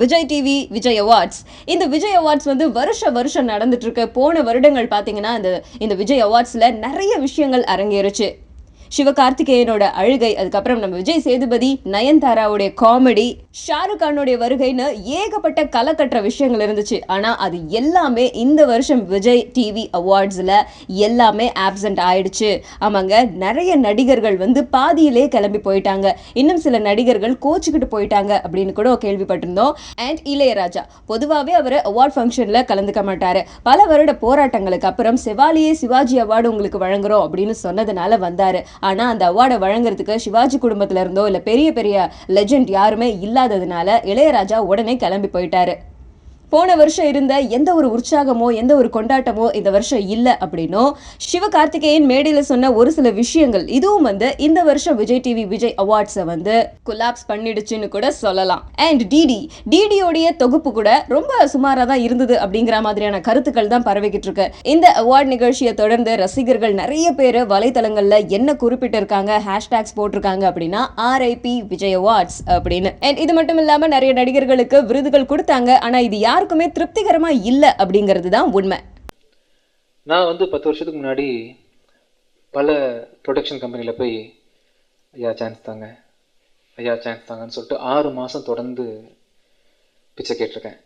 Vijay TV Vijay awards. இந்த Vijay awards வந்து வருஷம் நடந்துட்டு இருக்கு. போன வருடங்கள் பாத்தீங்கன்னா இந்த விஜய் அவார்ட்ஸ்ல நிறைய விஷயங்கள் அரங்கேறுச்சு. சிவகார்த்திகேயனோட அழுகை, அதுக்கப்புறம் நம்ம விஜய் சேதுபதி, நயன்தாராவுடைய காமெடி, ஷாருக் கானுடைய வருகைன்னு ஏகப்பட்ட களை கட்டுற விஷயங்கள் இருந்துச்சு. ஆனா அது எல்லாமே இந்த வருஷம் விஜய் டிவி அவார்ட்ஸ்ல எல்லாமே ஆப்சென்ட் ஆயிடுச்சு. ஆமாங்க, நிறைய நடிகர்கள் வந்து பாதியிலே கிளம்பி போயிட்டாங்க. இன்னும் சில நடிகர்கள் கோச்சுக்கிட்டு போயிட்டாங்க அப்படின்னு கூட கேள்விப்பட்டிருந்தோம். அண்ட் இளையராஜா பொதுவாகவே அவர் அவார்ட் ஃபங்க்ஷன்ல கலந்துக்க மாட்டாரு. பல வருட போராட்டங்களுக்கு அப்புறம் செவாலியே சிவாஜி அவார்டு உங்களுக்கு வழங்குறோம் அப்படின்னு சொன்னதுனால வந்தாரு. ஆனா அந்த அவார்டை வழங்குறதுக்கு சிவாஜி குடும்பத்துல இருந்தோ இல்ல பெரிய பெரிய லெஜெண்ட் யாருமே இல்லாததுனால இளையராஜா உடனே கிளம்பி போயிட்டாரு. போன வருஷம் இருந்த எந்த ஒரு உற்சாகமோ எந்த ஒரு கொண்டாட்டமோ இந்த வருஷம் இல்ல அப்படின்னும் சிவகார்த்திகேயன் மேடையில சொன்ன ஒரு சில விஷயங்கள் இதுவும் வந்து இந்த வருஷம் விஜய் டிவி விஜய் அவார்ட்ஸை வந்து கொலாப்ஸ் பண்ணிடுச்சுன்னு கூட சொல்லலாம். அண்ட் டிடியோடைய தொகுப்பு கூட ரொம்ப சுமாரா தான் இருந்தது அப்படிங்கிற மாதிரியான கருத்துக்கள் தான் பரவிக்கிட்டு இருக்கு. இந்த அவார்ட் நிகழ்ச்சியை தொடர்ந்து ரசிகர்கள் நிறைய பேர் வலைத்தளங்கள்ல என்ன குறிப்பிட்டு இருக்காங்க, ஹேஷ்டாக்ஸ் போட்டிருக்காங்க அப்படின்னா RIP விஜய் அவார்ட்ஸ் அப்படின்னு. அண்ட் இது மட்டும் இல்லாம நிறைய நடிகர்களுக்கு விருதுகள் கொடுத்தாங்க. ஆனா இது யாருக்குமே திருப்திகரமா இல்ல அப்படிங்கிறது தான் உண்மை. நான் வந்து 10 வருஷத்துக்கு முன்னாடி பல ப்ரொடக்ஷன் கம்பெனியில் போய் ஐயா சான்ஸ் தாங்கன்னு சொல்லிட்டு 6 மாதம் தொடர்ந்து பிச்சை கேட்டிருக்கேன்.